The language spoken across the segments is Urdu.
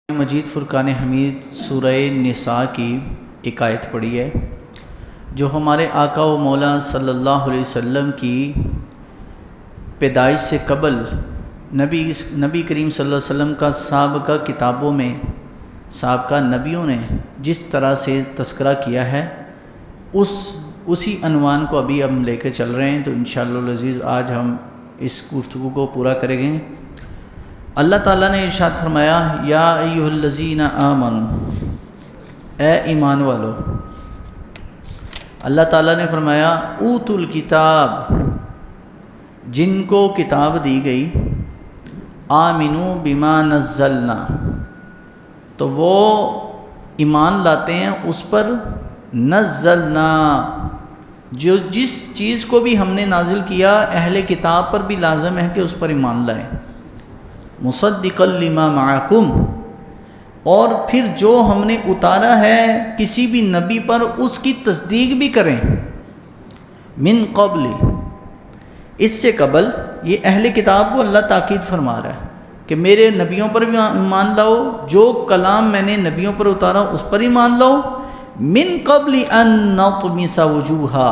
مجید فرقان حمید سورہ نساء کی ایک آیت پڑھی ہے جو ہمارے آقا و مولا صلی اللہ علیہ وسلم کی پیدائش سے قبل نبی کریم صلی اللہ علیہ وسلم کا سابقہ کتابوں میں سابقہ نبیوں نے جس طرح سے تذکرہ کیا ہے اسی عنوان کو ابھی ہم لے کے چل رہے ہیں۔ تو انشاءاللہ العزیز آج ہم اس گفتگو کو پورا کریں گے۔ اللہ تعالیٰ نے ارشاد فرمایا، یا ایھا الذین آمنوا، اے ایمان والو۔ اللہ تعالیٰ نے فرمایا اوتوا الکتاب، جن کو کتاب دی گئی، آمنوا بما نزلنا، تو وہ ایمان لاتے ہیں اس پر، نزلنا، جو جس چیز کو بھی ہم نے نازل کیا اہل کتاب پر بھی لازم ہے کہ اس پر ایمان لائیں، مصدقا لما معکم، اور پھر جو ہم نے اتارا ہے کسی بھی نبی پر اس کی تصدیق بھی کریں، من قبل، اس سے قبل۔ یہ اہل کتاب کو اللہ تاکید فرما رہا ہے کہ میرے نبیوں پر بھی ایمان لاؤ، جو کلام میں نے نبیوں پر اتارا اس پر ایمان لاؤ، من قبل ان نطمس وجوہا،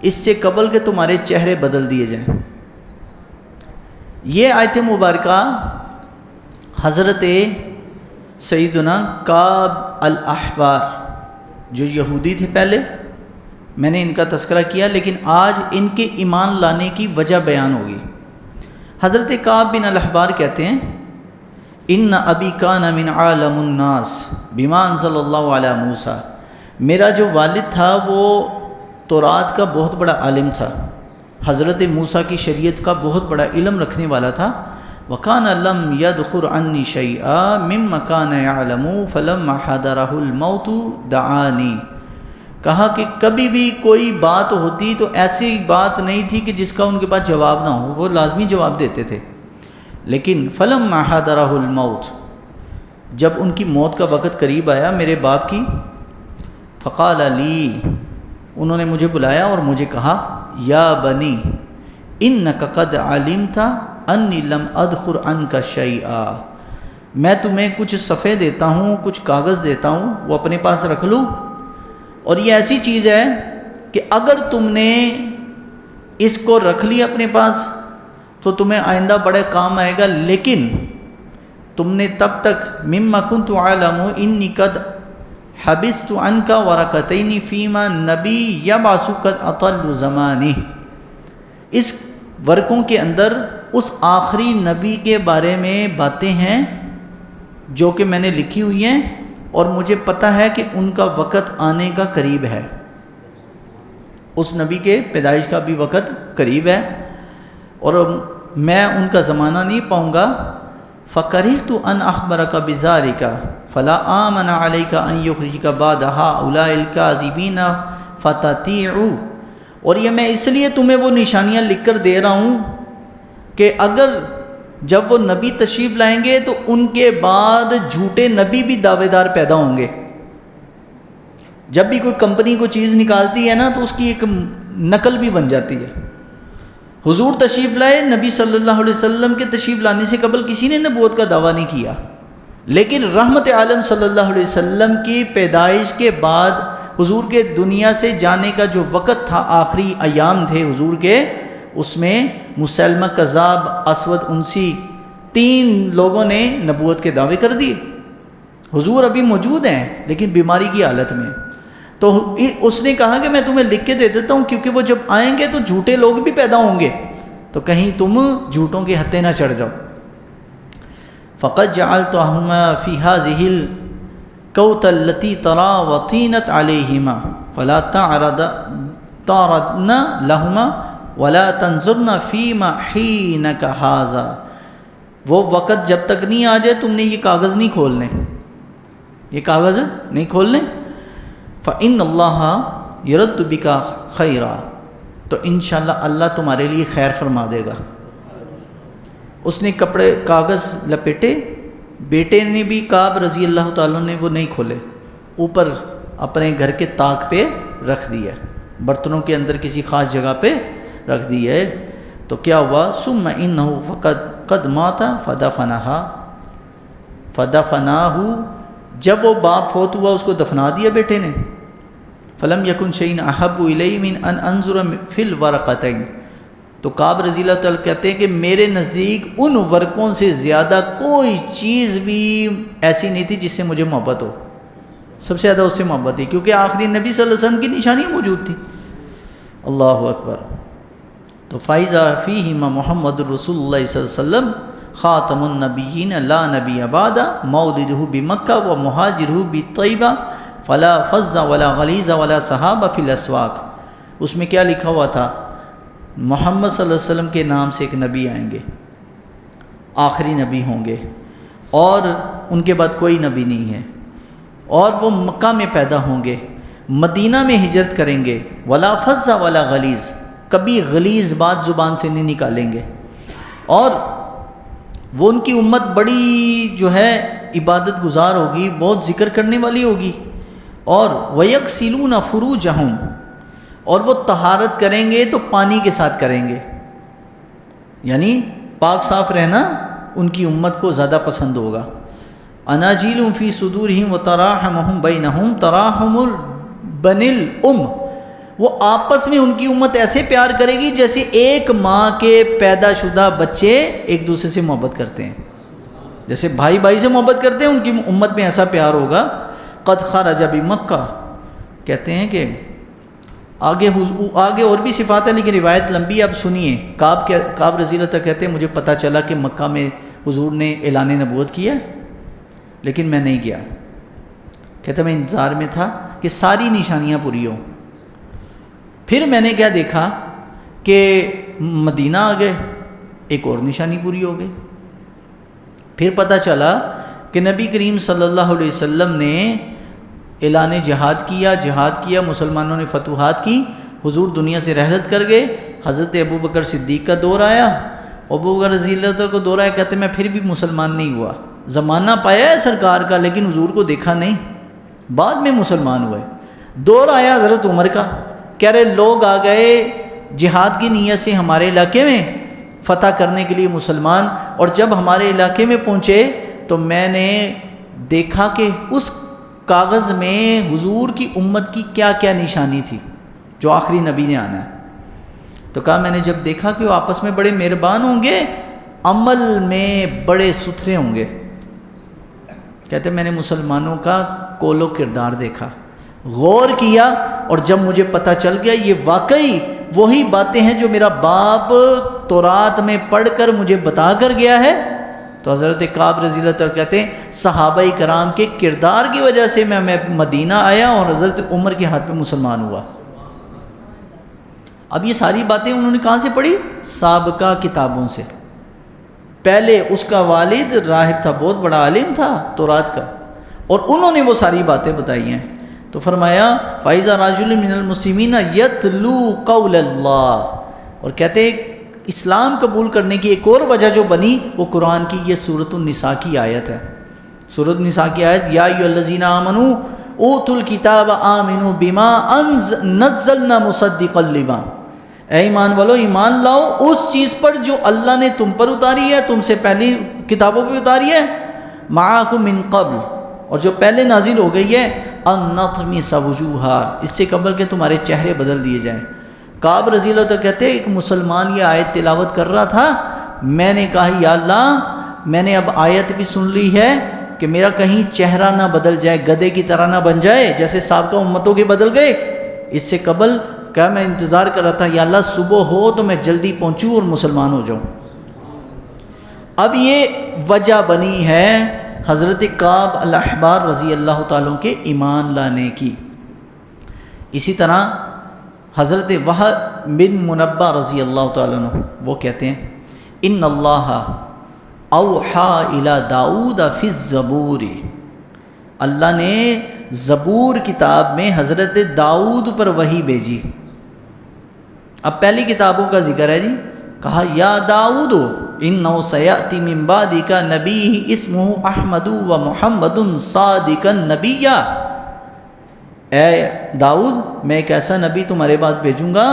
اس سے قبل کہ تمہارے چہرے بدل دیے جائیں۔ یہ آیت مبارکہ حضرت سیدنا کعب الاحبار، جو یہودی تھے پہلے، میں نے ان کا تذکرہ کیا، لیکن آج ان کے ایمان لانے کی وجہ بیان ہوگی۔ حضرت کعب بن الاحبار کہتے ہیں، ان ابی کان من عالم الناس بما انزل اللہ علی موسیٰ، میرا جو والد تھا وہ تورات کا بہت بڑا عالم تھا، حضرت موسیٰ کی شریعت کا بہت بڑا علم رکھنے والا تھا۔ وَكَانَ لَمْ يَدْخُرْ عَنِّي شَيْئًا مِمَّا كَانَ يَعْلَمُ فَلَمَّا حَضَرَهُ الْمَوْتُ دَعَانِي، کہا کہ کبھی بھی کوئی بات ہوتی تو ایسی بات نہیں تھی کہ جس کا ان کے پاس جواب نہ ہو، وہ لازمی جواب دیتے تھے، لیکن فَلَمَّا حَضَرَهُ الْمَوْتُ، جب ان کی موت کا وقت قریب آیا میرے باپ کی، فَقَالَ لِي، انہوں نے مجھے بلایا اور مجھے کہا، یا بنی انک قد علمت انی لم ادخر عنک شیئا، میں تمہیں کچھ صفحے دیتا ہوں، کچھ کاغذ دیتا ہوں، وہ اپنے پاس رکھ لو، اور یہ ایسی چیز ہے کہ اگر تم نے اس کو رکھ لیا اپنے پاس تو تمہیں آئندہ بڑے کام آئے گا، لیکن تم نے تب تک مما کنت اعلم انی قد حبست عنک ورقتین فیما نبی یبعث قد اطل زمانہ، اس ورقوں کے اندر اس آخری نبی کے بارے میں باتیں ہیں جو کہ میں نے لکھی ہوئی ہیں، اور مجھے پتہ ہے کہ ان کا وقت آنے کا قریب ہے، اس نبی کے پیدائش کا بھی وقت قریب ہے اور میں ان کا زمانہ نہیں پاؤں گا۔ فَكَرِهْتُ أَنْ أَخْبَرَكَ بِذَلِكَ فَلَا آمَنَ عَلَيْكَ أَنْ يُخْرِجَكَ بَعْدَ هَؤُلَاءِ الْكَاذِبِينَ فَتَطِيعُوا، اور یہ میں اس لیے تمہیں وہ نشانیاں لکھ کر دے رہا ہوں کہ اگر جب وہ نبی تشریف لائیں گے تو ان کے بعد جھوٹے نبی بھی دعوے دار پیدا ہوں گے۔ جب بھی کوئی کمپنی کو چیز نکالتی ہے نا تو اس کی ایک نقل بھی بن جاتی ہے۔ حضور تشریف لائے، نبی صلی اللہ علیہ وسلم کے تشریف لانے سے قبل کسی نے نبوت کا دعویٰ نہیں کیا، لیکن رحمت عالم صلی اللہ علیہ وسلم کی پیدائش کے بعد حضور کے دنیا سے جانے کا جو وقت تھا، آخری ایام تھے حضور کے، اس میں مسلمہ کذاب، اسود انسی، 3 لوگوں نے نبوت کے دعوے کر دیے۔ حضور ابھی موجود ہیں لیکن بیماری کی حالت میں، تو اس نے کہا کہ میں تمہیں لکھ کے دے دیتا ہوں، کیونکہ وہ جب آئیں گے تو جھوٹے لوگ بھی پیدا ہوں گے، تو کہیں تم جھوٹوں کے ہتھے نہ چڑھ جاؤ۔ فَقَدْ جَعَلْتُهُمَا فِي هَذِهِ الْكَوْتَ الَّتِي تَرَى وَطِينَتْ عَلَيْهِمَا فَلَا تَعْرَضْنَ لَهُمَا وَلَا تَنْظُرْنَ فِيمَا حِينَكَ هَذَا، وہ وقت جب تک نہیں آ جائے تم نے یہ کاغذ نہیں کھولنے، یہ کاغذ نہیں کھولنے۔ فَإِنَّ اللَّهَ يَرُدُّ بِكَ خَيْرًا، تو انشاءاللہ اللہ تمہارے لیے خیر فرما دے گا۔ اس نے کاغذ لپیٹے، بیٹے نے بھی، کعب رضی اللہ تعالیٰ نے وہ نہیں کھولے، اوپر اپنے گھر کے طاق پہ رکھ دیا، برتنوں کے اندر کسی خاص جگہ پہ رکھ دیا ہے۔ تو کیا ہوا، ثم انہ قد مات فدفنہا، فدفناہ، جب وہ باپ فوت ہوا اس کو دفنا دیا بیٹے نے. فلم یکن شیء احب الی من ان انظر فی الورقتین، تو کعب رضی اللہ تعالیٰ کہتے ہیں کہ میرے نزدیک ان ورقوں سے زیادہ کوئی چیز بھی ایسی نہیں تھی جس سے مجھے محبت ہو. سب سے زیادہ اس سے محبت تھی، کیونکہ آخری نبی صلی اللہ علیہ وسلم کی نشانی موجود تھی. اللہ اکبر. تو فائزہ فیہما محمد رسول اللہ صلی اللہ علیہ وسلم خاتم النبیین لا نبی بعد، مولدہ بمکہ و مہاجرہ بطیبہ، فلا فظ ولا غلیظ ولا صحابہ فی الاسواق. اس میں کیا لکھا ہوا تھا؟ محمد صلی اللہ علیہ وسلم کے نام سے ایک نبی آئیں گے، آخری نبی ہوں گے، اور ان کے بعد کوئی نبی نہیں ہے، اور وہ مکہ میں پیدا ہوں گے، مدینہ میں ہجرت کریں گے، ولا فظ ولا غلیظ، کبھی غلیظ بات زبان سے نہیں نکالیں گے، اور وہ ان کی امت بڑی جو ہے عبادت گزار ہوگی، بہت ذکر کرنے والی ہوگی، اور وَيَغْسِلُونَ فُرُوجَهُمْ، اور وہ طہارت کریں گے تو پانی کے ساتھ کریں گے، یعنی پاک صاف رہنا ان کی امت کو زیادہ پسند ہوگا. اناجیل فی صدورہم وتراحمہم بینہم تراحم بن الام، وہ آپس میں ان کی امت ایسے پیار کرے گی جیسے ایک ماں کے پیدا شدہ بچے ایک دوسرے سے محبت کرتے ہیں، جیسے بھائی بھائی سے محبت کرتے ہیں، ان کی امت میں ایسا پیار ہوگا. قد خرج بمکہ، کہتے ہیں کہ آگے اور بھی صفات ہیں لیکن روایت لمبی، اب سنیے. کعب رضی اللہ عنہ کہتے ہیں مجھے پتہ چلا کہ مکہ میں حضور نے اعلان نبوت کیا لیکن میں نہیں گیا. کہتا میں انتظار میں تھا کہ ساری نشانیاں پوری ہوں. پھر میں نے کیا دیکھا کہ مدینہ آ گئے، ایک اور نشانی پوری ہو گئی. پھر پتہ چلا کہ نبی کریم صلی اللہ علیہ وسلم نے اعلان جہاد کیا، مسلمانوں نے فتوحات کی، حضور دنیا سے رحلت کر گئے. حضرت ابوبکر صدیق کا دور آیا، ابوبکر رضی اللہ عنہ کو دور آیا، کہتے میں پھر بھی مسلمان نہیں ہوا، زمانہ پایا ہے سرکار کا لیکن حضور کو دیکھا نہیں، بعد میں مسلمان ہوئے. دور آیا حضرت عمر کا، کہہ رہے لوگ آ گئے جہاد کی نیت سے ہمارے علاقے میں فتح کرنے کے لیے مسلمان، اور جب ہمارے علاقے میں پہنچے تو میں نے دیکھا کہ اس کاغذ میں حضور کی امت کی کیا کیا نشانی تھی جو آخری نبی نے آنا ہے. تو کہا میں نے جب دیکھا کہ وہ آپس میں بڑے مہربان ہوں گے، عمل میں بڑے ستھرے ہوں گے. کہتے میں نے مسلمانوں کا کول و کردار دیکھا، غور کیا، اور جب مجھے پتہ چل گیا یہ واقعی وہی باتیں ہیں جو میرا باپ تورات میں پڑھ کر مجھے بتا کر گیا ہے، تو حضرت کعب رضی اللہ عنہ کہتے ہیں صحابہ کرام کے کردار کی وجہ سے میں مدینہ آیا اور حضرت عمر کے ہاتھ میں مسلمان ہوا. اب یہ ساری باتیں انہوں نے کہاں سے پڑھی؟ سابقہ کتابوں سے. پہلے اس کا والد راہب تھا، بہت بڑا عالم تھا تورات کا، اور انہوں نے وہ ساری باتیں بتائی ہیں. تو فرمایا فَإِذَا رَجُلٌ مِّنَ الْمُسْلِمِينَ يَتْلُو قَوْلَ اللَّهِ، اور کہتے ہیں اسلام قبول کرنے کی ایک اور وجہ جو بنی وہ قرآن کی یہ سورۃ النساء کی آیت ہے. سورۃ النساء کی آیت یا ایھا الذین آمنوا اوتوا الکتاب آمنوا بما نزلنا مصدقا لما، اے ایمان والو ایمان لاؤ اس چیز پر جو اللہ نے تم پر اتاری ہے، تم سے پہلی کتابوں پہ اتاری ہے، معاکم من قبل، اور جو پہلے نازل ہو گئی ہے، ان نطمس وجوہا، اس سے قبل کہ تمہارے چہرے بدل دیے جائیں. کعب رضی اللہ عنہ کہتے ہیں ایک مسلمان یہ آیت تلاوت کر رہا تھا، میں نے کہا یا اللہ میں نے اب آیت بھی سن لی ہے کہ میرا کہیں چہرہ نہ بدل جائے، گدھے کی طرح نہ بن جائے جیسے سابقہ امتوں کے بدل گئے. اس سے قبل کیا میں انتظار کر رہا تھا یا اللہ صبح ہو تو میں جلدی پہنچوں اور مسلمان ہو جاؤں. اب یہ وجہ بنی ہے حضرت کعب الاحبار رضی اللہ تعالیٰ کے ایمان لانے کی. اسی طرح حضرت وہب بن منبہ رضی اللہ تعالیٰ عنہ وہ کہتے ہیں ان اللہ اوحا الی داؤد فی الزبور، اللہ نے زبور کتاب میں حضرت داؤد پر وحی بھیجی. اب پہلی کتابوں کا ذکر ہے جی، کہا یا داؤد انہ سیأتی من بعدک نبی اسمہ احمد و محمد صادقا نبیا، اے داؤد میں ایک ایسا نبی تمہارے بعد بھیجوں گا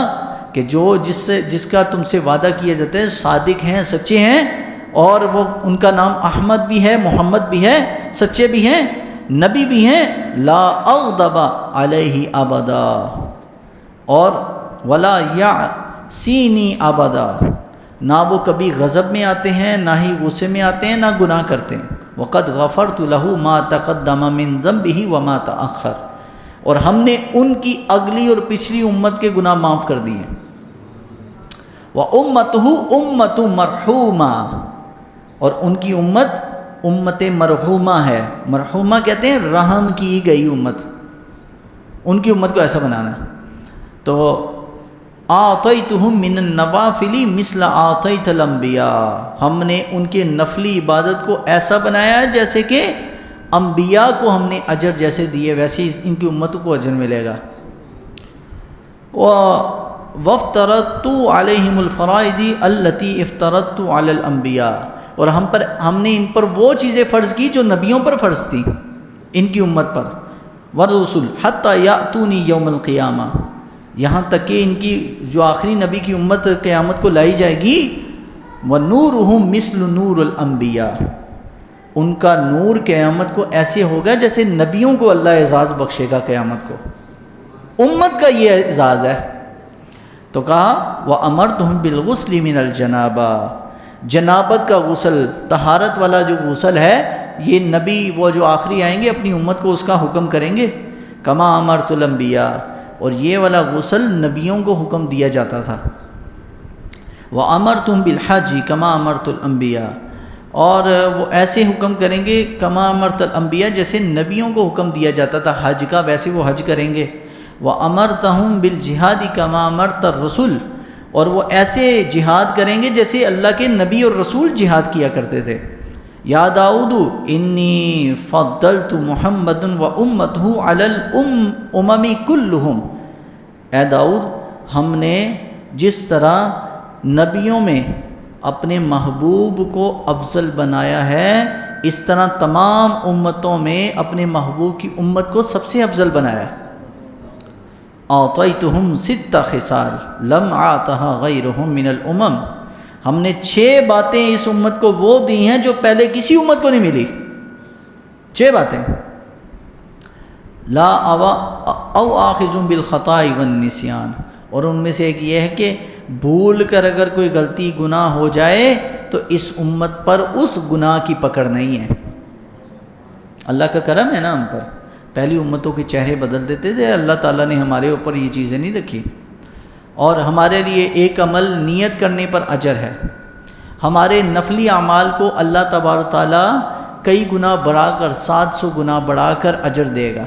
کہ جو جس کا تم سے وعدہ کیا جاتا ہے صادق ہیں، سچے ہیں، اور وہ ان کا نام احمد بھی ہے، محمد بھی ہے، سچے بھی ہیں، نبی بھی ہیں، لا اغضب علیہ ابدا اور ولا یعصینی ابدا، نہ وہ کبھی غضب میں آتے ہیں، نہ ہی غصے میں آتے ہیں، نہ گناہ کرتے ہیں۔ وقد غفرت له ما تقدم من ذنبه وما تأخر، اور ہم نے ان کی اگلی اور پچھلی امت کے گناہ معاف کر دیے۔ وَأُمَّتُهُ أُمَّةٌ مَرْحُومَةٌ، اور ان کی امت مرحومہ ہے۔ مرحومہ کہتے ہیں رحم کی گئی امت، ان کی امت کو ایسا بنانا۔ تو آتیتہم من النوافل مثل آتیت الانبیاء، ہم نے ان کے نفلی عبادت کو ایسا بنایا جیسے کہ انبیاء کو ہم نے اجر جیسے دیے، ویسے ہی ان کی امتوں کو اجر ملے گا۔ وَافْتَرَضْتُ عَلَيْهِمُ الْفَرَائِضِ الَّتِي افْتَرَضْتُ عَلَى الْأَنْبِيَاءِ، اور ہم نے ان پر وہ چیزیں فرض کی جو نبیوں پر فرض تھی، ان کی امت پر۔ وَالرُّسُلُ حَتَّى يَأْتُونِي يَوْمَ الْقِيَامَةِ، یہاں تک کہ ان کی جو آخری نبی کی امت قیامت کو لائی جائے گی، وَنُورُهُمْ مِثْلُ نُورِ الْأَنْبِيَاءِ، ان کا نور قیامت کو ایسے ہوگا جیسے نبیوں کو اللہ اعزاز بخشے گا قیامت کو۔ امت کا یہ اعزاز ہے۔ تو کہا وَأَمَرْتُهُمْ بِالْغُسْلِ مِنَ الْجَنَابَةِ، جنابت کا غسل، طہارت والا جو غسل ہے، یہ نبی وہ جو آخری آئیں گے اپنی امت کو اس کا حکم کریں گے۔ کما امرت الانبیاء، اور یہ والا غسل نبیوں کو حکم دیا جاتا تھا۔ وَأَمَرْتُمْ بِالْحَجِّ كَمَا أَمَرْتُ الْأَنْبِيَاءَ، اور وہ ایسے حکم کریں گے کما امرت الانبیاء، جیسے نبیوں کو حکم دیا جاتا تھا حج کا، ویسے وہ حج کریں گے۔ وَأَمَرْتَهُمْ بِالْجِهَادِ كَمَا أَمَرْتَ الرُّسُلِ، اور وہ ایسے جہاد کریں گے جیسے اللہ کے نبی اور رسول جہاد کیا کرتے تھے۔ یا داؤد انی فضلت محمد وامتہ علی الامم کلہم، اے داؤد ہم نے جس طرح نبیوں میں اپنے محبوب کو افضل بنایا ہے، اس طرح تمام امتوں میں اپنے محبوب کی امت کو سب سے افضل بنایا ہے۔ اعطیتہم 6 خصال لم اعطها غیرہم من الامم، ہم نے 6 باتیں اس امت کو وہ دی ہیں جو پہلے کسی امت کو نہیں ملی۔ 6 باتیں، لا او آخذ بالخطاء والنسیان، اور ان میں سے ایک یہ ہے کہ بھول کر اگر کوئی غلطی گناہ ہو جائے تو اس امت پر اس گناہ کی پکڑ نہیں ہے۔ اللہ کا کرم ہے نا ہم پر، پہلی امتوں کے چہرے بدل دیتے تھے، اللہ تعالیٰ نے ہمارے اوپر یہ چیزیں نہیں رکھی۔ اور ہمارے لیے ایک عمل نیت کرنے پر اجر ہے، ہمارے نفلی اعمال کو اللہ تبارک و تعالیٰ کئی گنا بڑھا کر 700 گنا بڑھا کر اجر دے گا۔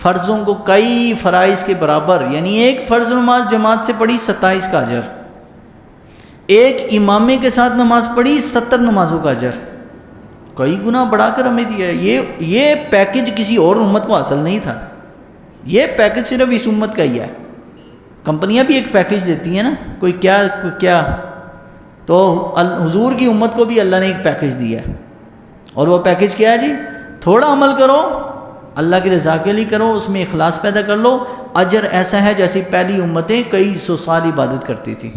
فرضوں کو کئی فرائض کے برابر، یعنی ایک فرض نماز جماعت سے پڑھی 27 کا اجر، ایک امامے کے ساتھ نماز پڑھی 70 نمازوں کا اجر، کئی گنا بڑھا کر ہمیں دیا ہے۔ یہ پیکج کسی اور امت کو حاصل نہیں تھا، یہ پیکج صرف اس امت کا ہی ہے۔ کمپنیاں بھی ایک پیکج دیتی ہیں نا، کوئی کیا، تو حضور کی امت کو بھی اللہ نے ایک پیکج دیا ہے، اور وہ پیکج کیا ہے جی؟ تھوڑا عمل کرو، اللہ کی رضا کے لیے کرو، اس میں اخلاص پیدا کر لو، اجر ایسا ہے جیسے پہلی امتیں کئی 100 سال عبادت کرتی تھی۔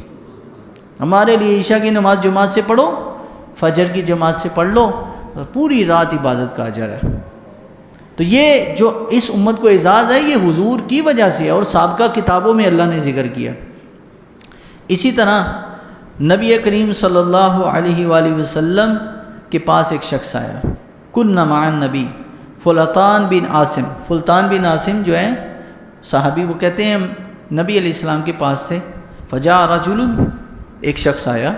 ہمارے لیے عشاء کی نماز جماعت سے پڑھو، فجر کی جماعت سے پڑھ لو، پوری رات عبادت کا اجر ہے۔ تو یہ جو اس امت کو اعزاز ہے، یہ حضور کی وجہ سے ہے، اور سابقہ کتابوں میں اللہ نے ذکر کیا۔ اسی طرح نبی کریم صلی اللہ علیہ وآلہ وسلم کے پاس ایک شخص آیا، کنا مع النبی فلطان بن عاصم جو ہیں صحابی، وہ کہتے ہیں نبی علیہ السلام کے پاس تھے۔ فجاء رجل، ایک شخص آیا،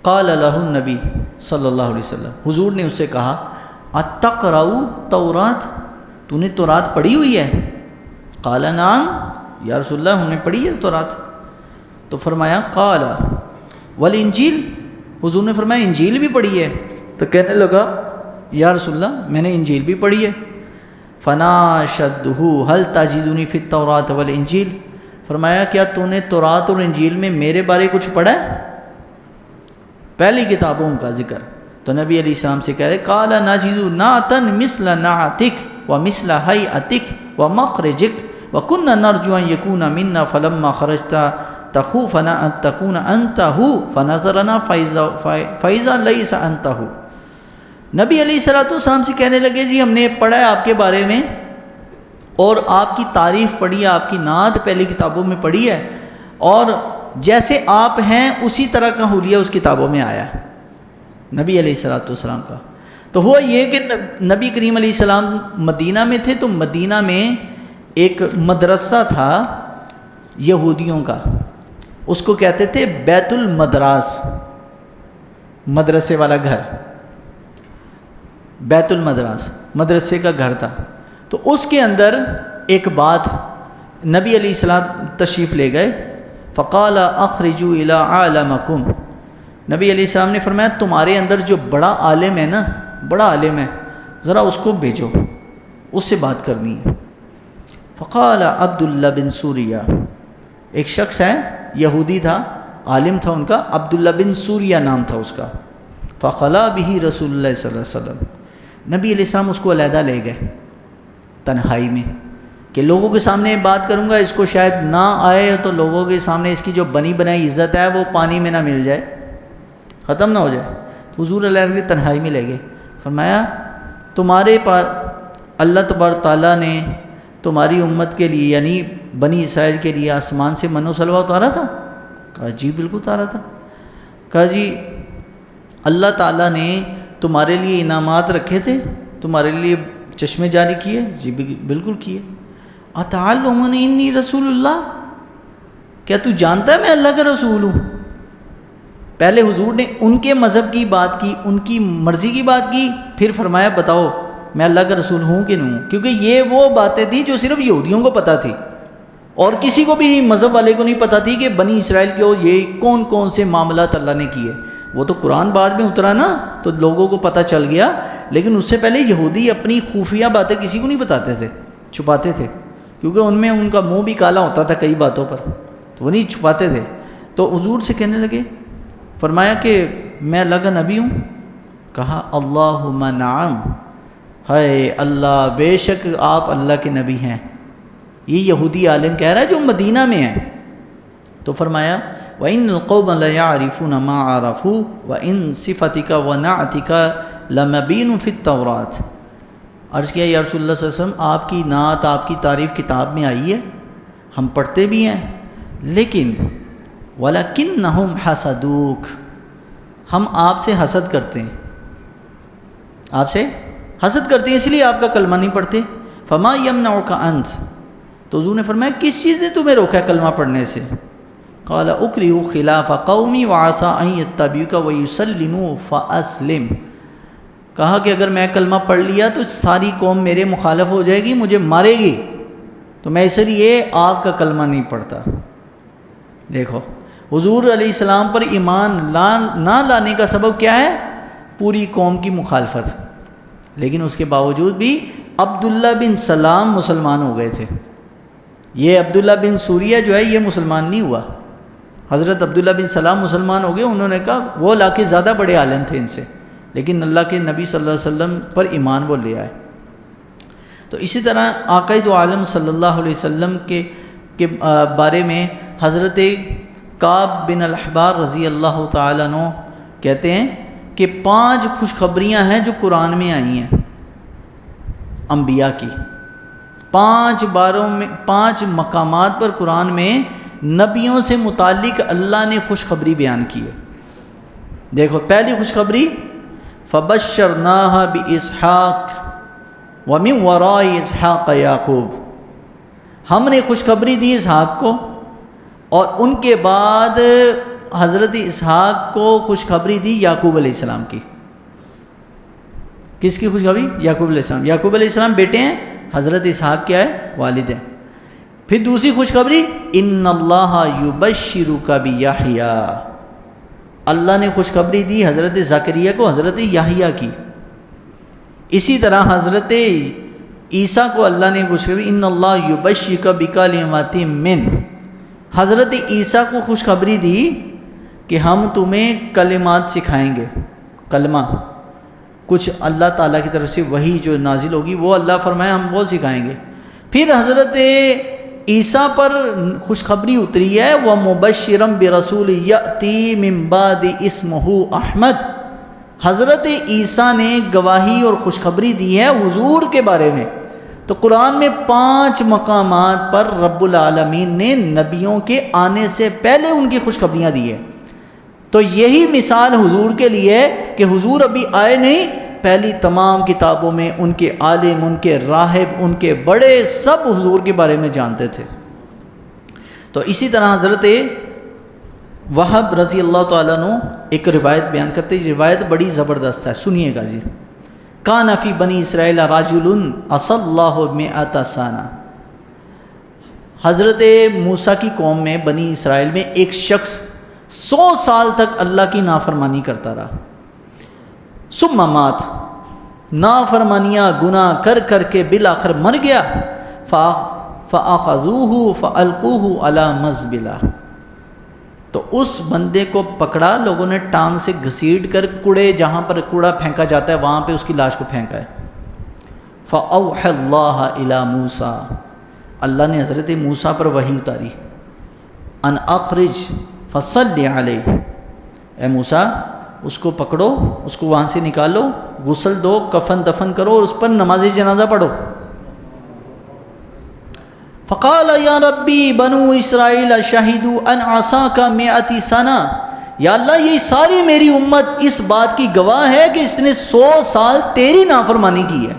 قال له النبی صلی اللہ علیہ وسلم، حضور نے اس سے کہا، اتقرأ تورات، تو نے تورات پڑھی ہوئی ہے؟ قال نعم یا رسول اللہ، ہم نے پڑھی ہے تورات۔ تو فرمایا قال والانجیل، حضور نے فرمایا انجیل بھی پڑھی ہے؟ تو کہنے لگا یا رسول اللہ میں نے انجیل بھی پڑھی ہے۔ فناشدہ هل تجدنی فی التوراۃ والانجیل، فرمایا کیا تو نے تورات اور انجیل میں میرے بارے کچھ پڑھا ہے؟ پہلی کتابوں کا ذکر۔ تو نبی علیہ السلام سے کہہ رہے، قال نجد نعتا مثل نعتک ومثل هیئتک ومخرجک وکنا نرجو ان یکون منا فلما خرجت تخوفنا ان تكون انت هو فنظرنا فاذا ليس انت هو. نبی علیہ الصلوۃ والسلام سے کہنے لگے جی ہم نے پڑھا ہے آپ کے بارے میں اور آپ کی تعریف پڑھی ہے, آپ کی نعت پہلی کتابوں میں پڑھی ہے, اور جیسے آپ ہیں اسی طرح کا حلیہ اس کتابوں میں آیا ہے نبی علیہ الصلوۃ والسلام کا. تو ہوا یہ کہ نبی کریم علیہ السلام مدینہ میں تھے, تو مدینہ میں ایک مدرسہ تھا یہودیوں کا, اس کو کہتے تھے بیت المدراس, مدرسے والا گھر, بیت المدراس مدرسے کا گھر تھا. تو اس کے اندر ایک بات نبی علیہ السلام تشریف لے گئے, فقال اخرجوا الی عالمکم, نبی علیہ السلام نے فرمایا تمہارے اندر جو بڑا عالم ہے نا, بڑا عالم ہے, ذرا اس کو بھیجو, اس سے بات کرنی ہے. فقال عبداللہ بن سوریہ, ایک شخص ہے یہودی تھا, عالم تھا ان کا, عبداللہ بن سوریہ نام تھا اس کا. فخلا به رسول اللہ صلی اللہ علیہ وسلم, نبی علیہ السلام اس کو علیحدہ لے گئے تنہائی میں, کہ لوگوں کے سامنے بات کروں گا اس کو شاید نہ آئے تو لوگوں کے سامنے اس کی جو بنی بنائی عزت ہے وہ پانی میں نہ مل جائے, ختم نہ ہو جائے. تو حضور علیہ کے تنہائی میں لے گئے, فرمایا تمہارے پاس اللہ تبارک تعالیٰ نے تمہاری امت کے لیے یعنی بنی اسرائیل کے لیے آسمان سے من و سلوہ اتارا تھا؟ کہا جی بالکل اتارا تھا. کہا جی اللہ تعالیٰ نے تمہارے لیے انعامات رکھے تھے, تمہارے لیے چشمے جاری کیے؟ جی بالکل کیے. اتعلمون انی رسول اللہ, کیا تو جانتا ہے میں اللہ کا رسول ہوں؟ پہلے حضور نے ان کے مذہب کی بات کی, ان کی مرضی کی بات کی, پھر فرمایا بتاؤ میں اللہ کا رسول ہوں کہ نہیں ہوں, کیونکہ یہ وہ باتیں تھیں جو صرف یہودیوں کو پتہ تھی اور کسی کو بھی مذہب والے کو نہیں پتہ تھی کہ بنی اسرائیل کے یہ کون کون سے معاملات اللہ نے کیے. وہ تو قرآن بعد میں اترا نا تو لوگوں کو پتہ چل گیا, لیکن اس سے پہلے یہودی اپنی خفیہ باتیں کسی کو نہیں بتاتے تھے, چھپاتے تھے, کیونکہ ان میں ان کا منہ بھی کالا ہوتا تھا کئی باتوں پر, تو وہ نہیں چھپاتے تھے. تو حضور سے کہنے لگے, فرمایا کہ میں اللہ کا نبی ہوں؟ کہا اللہم نعم, ہے اللہ بے شک آپ اللہ کے نبی ہیں. یہ یہودی عالم کہہ رہا ہے جو مدینہ میں ہے. تو فرمایا وَإِنَّ الْقَوْمَ لَيَعْرِفُونَ مَا عَرَفُوا وَإِنْ صِفَتِكَ وَنَعْتِكَ لَمَبِينٌ فِي التَّوْرَاتِ. عرض کیا یا رسول اللہ صلی اللہ علیہ وسلم آپ کی نعت آپ کی تعریف کتاب میں آئی ہے, ہم پڑھتے بھی ہیں, لیکن وَلَكِنَّهُمْ حَسَدُوكَ, ہم آپ سے حسد کرتے ہیں, آپ سے حسد کرتے ہیں اس لیے آپ کا کلمہ نہیں پڑھتے. فَمَا يَمْنَعُكَ أَنْتَ, تو حضور نے فرمایا کس چیز نے تمہیں روکا ہے کلمہ پڑھنے سے؟ قال اکرہ خلاف قومی وعسى ان يتبعوك ويسلموا فاسلم, کہا کہ اگر میں کلمہ پڑھ لیا تو ساری قوم میرے مخالف ہو جائے گی, مجھے مارے گی, تو میں اس لیے آپ کا کلمہ نہیں پڑھتا. دیکھو حضور علیہ السلام پر ایمان نہ لانے کا سبب کیا ہے؟ پوری قوم کی مخالفت, لیکن اس کے باوجود بھی عبداللہ بن سلام مسلمان ہو گئے تھے. یہ عبداللہ بن سوریہ جو ہے یہ مسلمان نہیں ہوا, حضرت عبداللہ بن سلام مسلمان ہو گئے. انہوں نے کہا وہ لا کے زیادہ بڑے عالم تھے ان سے, لیکن اللہ کے نبی صلی اللہ علیہ وسلم پر ایمان وہ لے آئے. تو اسی طرح آقا دو عالم صلی اللہ علیہ وسلم کے بارے میں حضرت کعب بن الاحبار رضی اللہ تعالیٰ عنہ کہتے ہیں کہ 5 خوشخبریاں ہیں جو قرآن میں آئی ہیں انبیاء کی. 5 باروں میں 5 مقامات پر قرآن میں نبیوں سے متعلق اللہ نے خوشخبری بیان کی ہے. دیکھو پہلی خوشخبری فَبَشَّرْنَاهَا بِإِسْحَاقَ وَمِنْ وَرَاءِ إِسْحَاقَ یعقوب, ہم نے خوشخبری دی اسحاق کو اور ان کے بعد حضرت اسحاق کو خوشخبری دی یعقوب علیہ السلام کی. کس کی خوشخبری؟ یعقوب علیہ السلام. یعقوب علیہ السلام بیٹے ہیں, حضرت اسحاق کیا ہے؟ والد ہیں. پھر دوسری خوشخبری ان اللہ یبشرک بیحییٰ, اللہ نے خوشخبری دی حضرت زکریا کو حضرت یحییٰ کی. اسی طرح حضرت عیسیٰ کو اللہ نے خوشخبری ان اللہ یبشرک بکلمات من, حضرت عیسیٰ کو خوشخبری دی کہ ہم تمہیں کلمات سکھائیں گے, کلمہ کچھ اللہ تعالیٰ کی طرف سے وحی جو نازل ہوگی وہ اللہ فرمائے ہم وہ سکھائیں گے. پھر حضرت عیسیٰ پر خوشخبری اتری ہے، وَمُبَشِّرًا بِرَسُولٍ يَأْتِي مِن بَعْدِ اسْمُهُ احمد، حضرت عیسیٰ نے گواہی اور خوشخبری دی ہے حضور کے بارے میں۔ تو قرآن میں 5 مقامات پر رب العالمین نے نبیوں کے آنے سے پہلے ان کی خوشخبریاں دی ہیں۔ تو یہی مثال حضور کے لیے ہے کہ حضور ابھی آئے نہیں، پہلی تمام کتابوں میں ان کے عالم، ان کے راہب، ان کے بڑے سب حضور کے بارے میں جانتے تھے۔ تو اسی طرح حضرت وہب رضی اللہ تعالیٰ عنہ ایک روایت بیان کرتے ہیں، روایت بڑی زبردست ہے، سنیے گا جی۔ کان فی بنی اسرائیل رجل عصی اللہ مئۃ سنہ، حضرت موسیٰ کی قوم میں بنی اسرائیل میں ایک شخص 100 سال تک اللہ کی نافرمانی کرتا رہا۔ ثم مات، نافرمانیاں گناہ کر کر کے بالآخر مر گیا۔ فأخذوه فألقوه علی مزبلہ، تو اس بندے کو پکڑا لوگوں نے، ٹانگ سے گھسیٹ کر کوڑے، جہاں پر کوڑا پھینکا جاتا ہے وہاں پہ اس کی لاش کو پھینکا ہے۔ فأوحى اللہ الی موسیٰ، اللہ نے حضرت موسیٰ پر وحی اتاری، ان اخرج فصلی علیہ، اے موسیٰ اس کو پکڑو، اس کو وہاں سے نکالو، غسل دو، کفن دفن کرو اور اس پر نماز جنازہ پڑھو۔ فقال یا ربی بنو اسرائیل شہدوا ان عصاک 100 سنہ، یا اللہ یہ ساری میری امت اس بات کی گواہ ہے کہ اس نے 100 سال تیری نافرمانی کی ہے،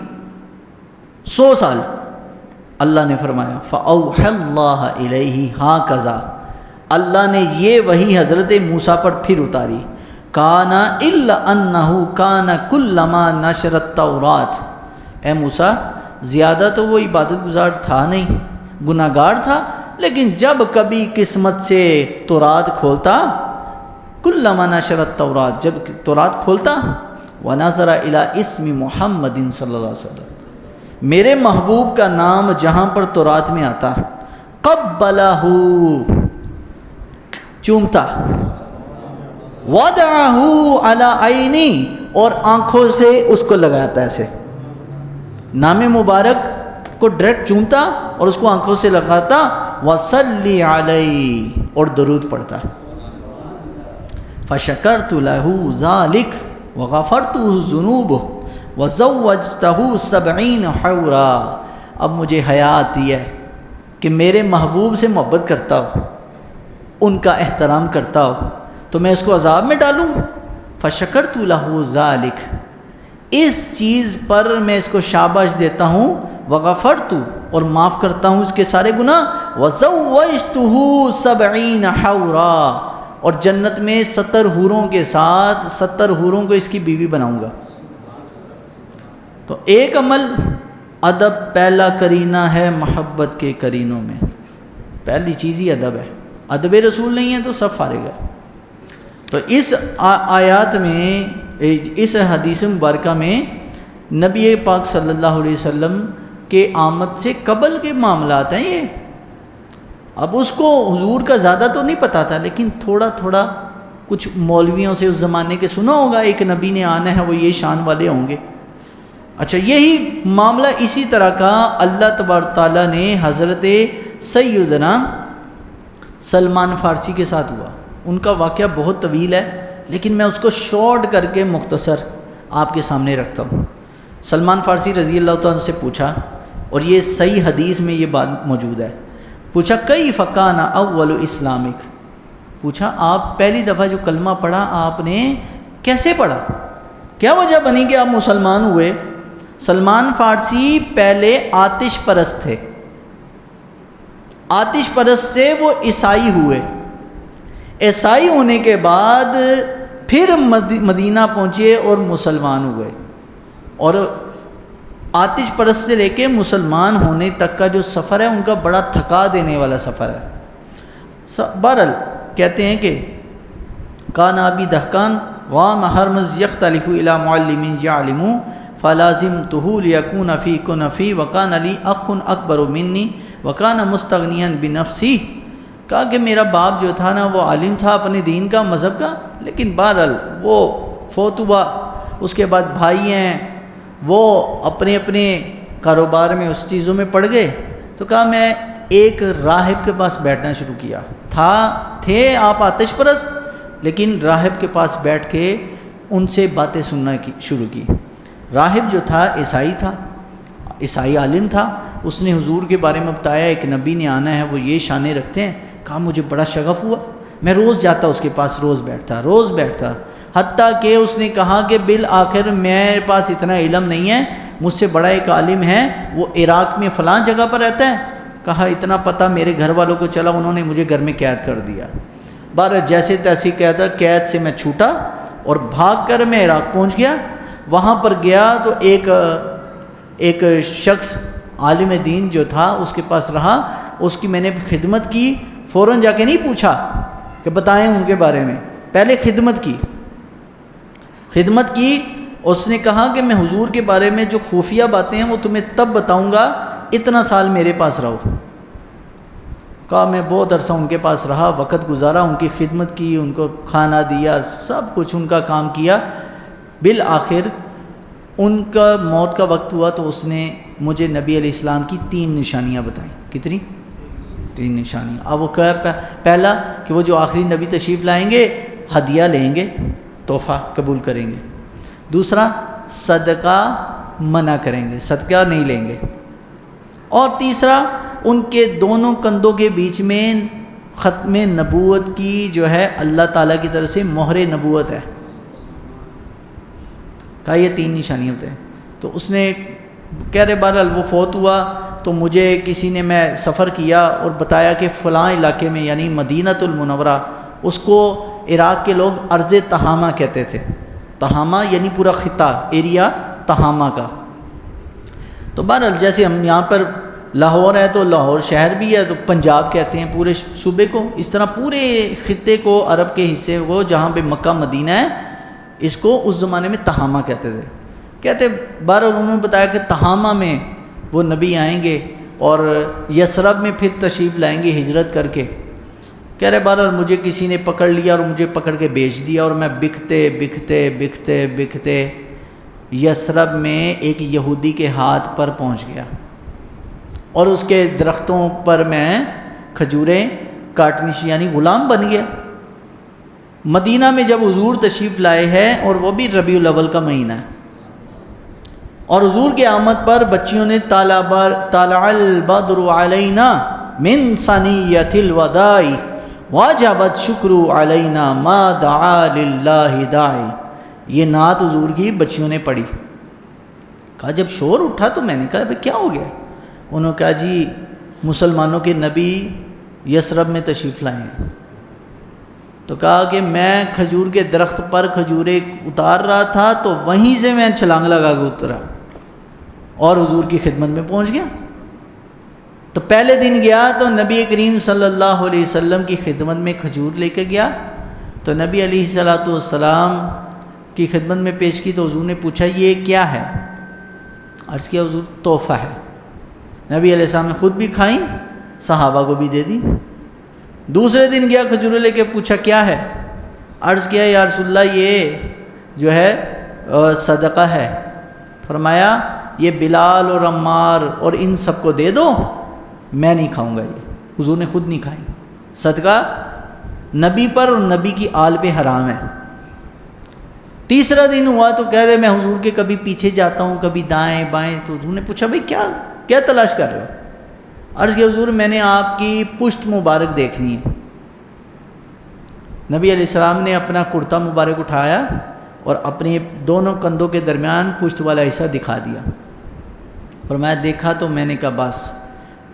100 سال۔ اللہ نے فرمایا فأوحى اللہ الیہ ہاکذا، اللہ نے یہ وحی حضرت موسیٰ پر پھر اتاری، کان الا انہ کان کلما نشر التوراۃ، اے موسیٰ زیادہ تو وہ عبادت گزار تھا نہیں، گناہ گار تھا، لیکن جب کبھی قسمت سے تورات کھولتا، کلما نشر التوراۃ، جب تورات کھولتا، ونظر الی اسم محمد صلی اللہ علیہ وسلم، میرے محبوب کا نام جہاں پر تورات میں آتا، قبلہ، چومتا، وضعہ علی عینی، اور آنکھوں سے اس کو لگاتا، ایسے نام مبارک کو ڈائریکٹ چومتا اور اس کو آنکھوں سے لگاتا، وصلی علیہ، اور درود پڑھتا۔ فشکرت لہ ذلک وغفرت ذنوبہ وزوجتہ 70 حورا، اب مجھے حیا آتی ہے کہ میرے محبوب سے محبت کرتا ہو، ان کا احترام کرتا ہو، تو میں اس کو عذاب میں ڈالوں؟ فشکرت لہ ذلک، اس چیز پر میں اس کو شاباش دیتا ہوں، وغفرت، اور معاف کرتا ہوں اس کے سارے گناہ، وزوجتہ 70 حورا، اور جنت میں 70 حوروں کے ساتھ 70 حوروں کو اس کی بیوی بناؤں گا۔ تو ایک عمل ادب پہلا کرینہ ہے محبت کے کرینوں میں، پہلی چیز ہی ادب ہے، ادب رسول نہیں ہے تو سب فارغ ہے۔ تو اس آیات میں، اس حدیث مبارکہ میں نبی پاک صلی اللہ علیہ وسلم کے آمد سے قبل کے معاملات ہیں یہ۔ اب اس کو حضور کا زیادہ تو نہیں پتہ تھا، لیکن تھوڑا تھوڑا کچھ مولویوں سے اس زمانے کے سنا ہوگا، ایک نبی نے آنا ہے، وہ یہ شان والے ہوں گے۔ اچھا، یہی معاملہ اسی طرح کا اللہ تبارک تعالیٰ نے حضرت سیدنا سلمان فارسی کے ساتھ ہوا۔ ان کا واقعہ بہت طویل ہے، لیکن میں اس کو شارٹ کر کے مختصر آپ کے سامنے رکھتا ہوں۔ سلمان فارسی رضی اللہ تعالیٰ عنہ سے پوچھا، اور یہ صحیح حدیث میں یہ بات موجود ہے، پوچھا کیف کان اول اسلامک، پوچھا آپ پہلی دفعہ جو کلمہ پڑھا آپ نے کیسے پڑھا، کیا وجہ بنی کہ آپ مسلمان ہوئے؟ سلمان فارسی پہلے آتش پرست تھے، آتش پرست سے وہ عیسائی ہوئے، عیسائی ہونے کے بعد پھر مدینہ پہنچے اور مسلمان ہوئے، اور آتش پرست سے لے کے مسلمان ہونے تک کا جو سفر ہے ان کا بڑا تھکا دینے والا سفر ہے۔ بہرحال کہتے ہیں کہ کان ابی دہقان وام ہرمز یختلف الی معلم یعلم فلازمته لیکون فی کنفی وکان علی اخ اکبر منی وکان مستغنیا بنفسی، کہا کہ میرا باپ جو تھا نا وہ عالم تھا اپنے دین کا، مذہب کا، لیکن بہرحال وہ فوت ہوا، اس کے بعد بھائی ہیں وہ اپنے اپنے کاروبار میں اس چیزوں میں پڑ گئے، تو کہا میں ایک راہب کے پاس بیٹھنا شروع کیا. تھے آپ آتش پرست، لیکن راہب کے پاس بیٹھ کے ان سے باتیں سننا شروع کی. راہب جو تھا عیسائی تھا، عیسائی عالم تھا. اس نے حضور کے بارے میں بتایا ایک نبی نے آنا ہے، وہ یہ شانیں رکھتے ہیں. کہا مجھے بڑا شغف ہوا، میں روز جاتا اس کے پاس، روز بیٹھتا. حتیٰ کہ اس نے کہا کہ بالآخر میرے پاس اتنا علم نہیں ہے، مجھ سے بڑا ایک عالم ہے، وہ عراق میں فلاں جگہ پر رہتا ہے. کہا اتنا پتہ میرے گھر والوں کو چلا، انہوں نے مجھے گھر میں قید کر دیا. بارہ جیسے تیسے قید سے میں چھوٹا اور بھاگ کر میں عراق پہنچ گیا. وہاں پر گیا تو ایک شخص عالم دین جو تھا اس کے پاس رہا، اس کی میں نے خدمت کی. فوراً جا کے نہیں پوچھا کہ بتائیں ان کے بارے میں، پہلے خدمت کی. اس نے کہا کہ میں حضور کے بارے میں جو خفیہ باتیں ہیں وہ تمہیں تب بتاؤں گا، اتنا سال میرے پاس رہو. کہا میں بہت عرصہ ان کے پاس رہا، وقت گزارا، ان کی خدمت کی، ان کو کھانا دیا، سب کچھ ان کا کام کیا. بالآخر ان کا موت کا وقت ہوا تو اس نے مجھے نبی علیہ السلام کی 3 نشانیاں بتائیں. کتنی؟ 3 نشانیاں. اب وہ کہا پہلا کہ وہ جو آخری نبی تشریف لائیں گے ہدیہ لیں گے، تحفہ قبول کریں گے. دوسرا صدقہ منع کریں گے، صدقہ نہیں لیں گے. اور تیسرا ان کے دونوں کندھوں کے بیچ میں ختم نبوت کی جو ہے اللہ تعالیٰ کی طرف سے مہر نبوت ہے. کہا یہ 3 نشانیاں ہوتے ہیں. تو اس نے کہہ رہے بہرحال وہ فوت ہوا تو مجھے کسی نے، میں سفر کیا اور بتایا کہ فلاں علاقے میں یعنی مدینۃ المنورہ، اس کو عراق کے لوگ ارض تہامہ کہتے تھے. تہامہ یعنی پورا خطہ، ایریا تہامہ کا. تو بہرحال جیسے ہم یہاں پر لاہور ہے تو لاہور شہر بھی ہے تو پنجاب کہتے ہیں پورے صوبے کو، اس طرح پورے خطے کو، عرب کے حصے کو جہاں پہ مکہ مدینہ ہے، اس کو اس زمانے میں تہامہ کہتے تھے. کہتے بہرحال انہوں نے بتایا کہ تہامہ میں وہ نبی آئیں گے اور یثرب میں پھر تشریف لائیں گے ہجرت کر کے. کہہ رہے بہرحال مجھے کسی نے پکڑ لیا اور مجھے پکڑ کے بیچ دیا، اور میں بکتے یثرب میں ایک یہودی کے ہاتھ پر پہنچ گیا اور اس کے درختوں پر میں کھجوریں کاٹنی یعنی غلام بن گیا. مدینہ میں جب حضور تشریف لائے ہیں اور وہ بھی ربیع الاول کا مہینہ ہے، اور حضور کے آمد پر بچیوں نے طلع البدر علینا من ثنیۃ الوداع واجبت شکر علینا ما دعا للہ داعی. یہ نعت حضور کی بچیوں نے پڑھی. کہا جب شور اٹھا تو میں نے کہا بھئی کیا ہو گیا؟ انہوں نے کہا جی مسلمانوں کے نبی یثرب میں تشریف لائے ہیں. تو کہا کہ میں کھجور کے درخت پر کھجوریں اتار رہا تھا تو وہیں سے میں چھلانگ لگا کے اترا اور حضور کی خدمت میں پہنچ گیا. تو پہلے دن گیا تو نبی کریم صلی اللہ علیہ وسلم کی خدمت میں کھجور لے کے گیا. تو نبی علیہ السلام کی خدمت میں پیش کی تو حضور نے پوچھا یہ کیا ہے؟ عرض کیا حضور تحفہ ہے. نبی علیہ السلام نے خود بھی کھائیں، صحابہ کو بھی دے دی. دوسرے دن گیا کھجوریں لے کے، پوچھا کیا ہے؟ عرض کیا یا رسول اللہ یہ جو ہے صدقہ ہے. فرمایا یہ بلال اور عمار اور ان سب کو دے دو، میں نہیں کھاؤں گا. یہ حضور نے خود نہیں کھائی. صدقہ نبی پر اور نبی کی آل پہ حرام ہے. تیسرا دن ہوا تو کہہ رہے میں حضور کے کبھی پیچھے جاتا ہوں کبھی دائیں بائیں. تو حضور نے پوچھا بھئی کیا تلاش کر رہے ہو؟ عرض کیا حضور میں نے آپ کی پشت مبارک دیکھنی ہے. نبی علیہ السلام نے اپنا کرتا مبارک اٹھایا اور اپنے دونوں کندھوں کے درمیان پشت والا حصہ دکھا دیا. فرمایا دیکھا تو میں نے کہا بس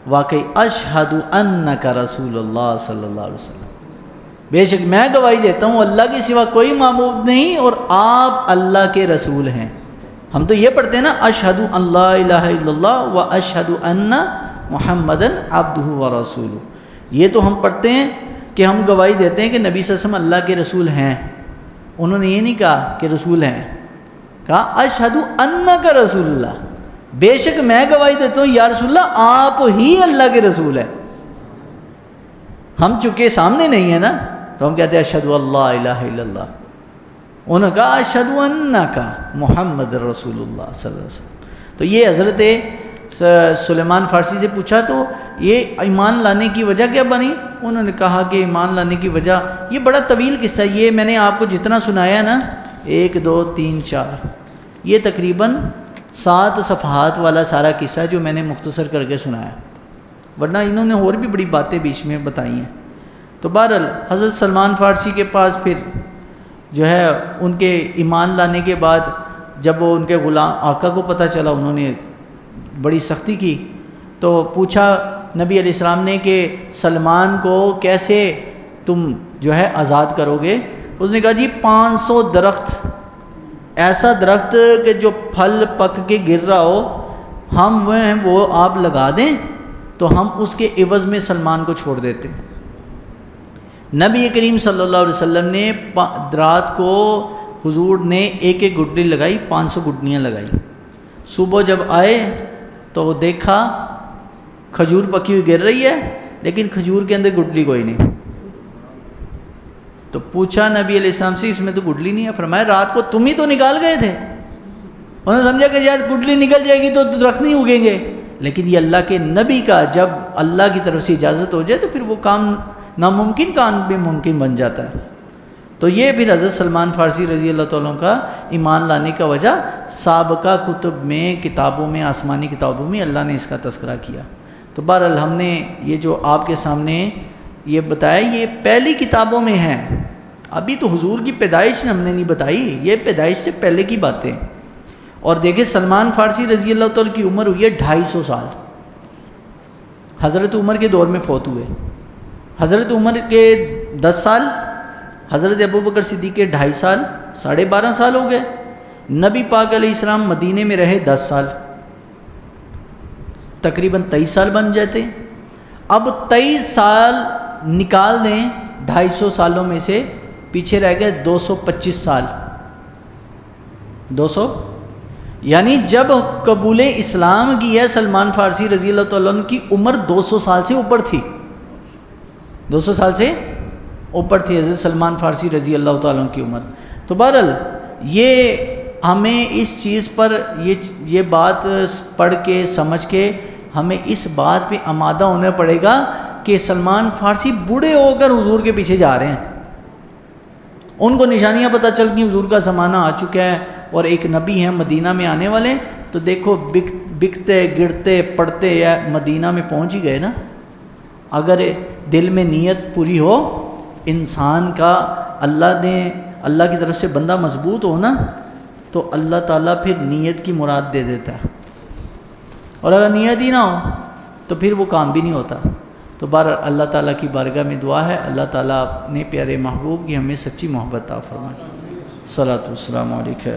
واقعی اشہد انک رسول اللہ صلی اللہ علیہ وسلم، بے شک میں گواہی دیتا ہوں اللہ کے سوا کوئی معبود نہیں اور آپ اللہ کے رسول ہیں. ہم تو یہ پڑھتے ہیں نا اشہد ان لا الہ الا اللہ و اشہد ان محمدن عبدہ و رسولہ. یہ تو ہم پڑھتے ہیں کہ ہم گواہی دیتے ہیں کہ نبی صلی اللہ علیہ وسلم اللہ کے رسول ہیں. انہوں نے یہ نہیں کہا کہ رسول ہیں، کہا اشہد انک رسول اللہ، بے شک میں گواہی دیتا ہوں یا رسول اللہ آپ ہی اللہ کے رسول ہیں. ہم چونکہ سامنے نہیں ہیں نا تو ہم کہتے ہیں اشہد اللہ الہ الا اللہ. انہوں نے کہا اشہد انک محمد رسول اللہ صلی اللہ علیہ وسلم. تو یہ حضرت سلیمان فارسی سے پوچھا تو یہ ایمان لانے کی وجہ کیا بنی؟ انہوں نے کہا کہ ایمان لانے کی وجہ، یہ بڑا طویل قصہ، یہ میں نے آپ کو جتنا سنایا نا 1 2 3 4 یہ تقریباً 7 صفحات والا سارا قصہ جو میں نے مختصر کر کے سنایا، ورنہ انہوں نے اور بھی بڑی باتیں بیچ میں بتائی ہیں۔ تو بہرحال حضرت سلمان فارسی کے پاس پھر جو ہے ان کے ایمان لانے کے بعد جب وہ ان کے غلام آقا کو پتہ چلا، انہوں نے بڑی سختی کی، تو پوچھا نبی علیہ السلام نے کہ سلمان کو کیسے تم جو ہے آزاد کرو گے؟ اس نے کہا جی 500 درخت، ایسا درخت کہ جو پھل پک کے گر رہا ہو، ہم وہ آپ لگا دیں تو ہم اس کے عوض میں سلمان کو چھوڑ دیتے۔ نبی کریم صلی اللہ علیہ وسلم نے رات کو حضور نے ایک گڈلی لگائی، 500 گڈلیاں لگائی۔ صبح جب آئے تو دیکھا کھجور پکی ہوئی گر رہی ہے لیکن کھجور کے اندر گڈلی کوئی نہیں۔ تو پوچھا نبی علیہ السلام سے اس میں تو گڈلی نہیں ہے، فرمایا رات کو تم ہی تو نکال گئے تھے۔ انہوں نے سمجھا کہ شاید گڈلی نکل جائے گی تو درخت نہیں اگیں گے، لیکن یہ اللہ کے نبی کا جب اللہ کی طرف سے اجازت ہو جائے تو پھر وہ کام ناممکن کام بھی ممکن بن جاتا ہے۔ تو یہ پھر حضرت سلمان فارسی رضی اللہ تعالیٰ کا ایمان لانے کا وجہ سابقہ کتب میں، کتابوں میں، آسمانی کتابوں میں اللہ نے اس کا تذکرہ کیا۔ تو بہرحال ہم نے یہ جو آپ کے سامنے یہ بتایا یہ پہلی کتابوں میں ہے، ابھی تو حضور کی پیدائش ہم نے نہیں بتائی، یہ پیدائش سے پہلے کی باتیں۔ اور دیکھیں سلمان فارسی رضی اللہ تعالیٰ کی عمر ہوئی ہے 250 سال، حضرت عمر کے دور میں فوت ہوئے، حضرت عمر کے 10 سال، حضرت ابوبکر صدیق کے 2.5 سال، 12.5 سال ہو گئے۔ نبی پاک علیہ السلام مدینے میں رہے 10 سال، تقریباً 23 سال بن جاتے۔ اب 23 سال نکال دیں 250 سالوں میں سے، پیچھے رہ گئے 225 سال، 200 یعنی جب قبول اسلام کی ہے سلمان فارسی رضی اللہ تعالیٰ عنہ کی عمر 200 سال سے اوپر تھی، 200 سال سے اوپر تھی حضرت سلمان فارسی رضی اللہ تعالیٰ عنہ کی عمر۔ تو بہرحال یہ ہمیں اس چیز پر یہ بات پڑھ کے سمجھ کے ہمیں اس بات پہ آمادہ ہونا پڑے گا کہ سلمان فارسی بوڑھے ہو کر حضور کے پیچھے جا رہے ہیں، ان کو نشانیاں پتہ چل گئی حضور کا زمانہ آ چکا ہے اور ایک نبی ہیں مدینہ میں آنے والے، تو دیکھو بکتے گرتے پڑھتے یا مدینہ میں پہنچ ہی گئے نا۔ اگر دل میں نیت پوری ہو انسان کا، اللہ کی طرف سے بندہ مضبوط ہو نا، تو اللہ تعالیٰ پھر نیت کی مراد دے دیتا ہے، اور اگر نیت ہی نہ ہو تو پھر وہ کام بھی نہیں ہوتا۔ تو بہرحال اللہ تعالیٰ کی بارگاہ میں دعا ہے اللہ تعالیٰ اپنے پیارے محبوب کی ہمیں سچی محبت عطا فرمائے۔ صلاۃ والسلام علیکہ۔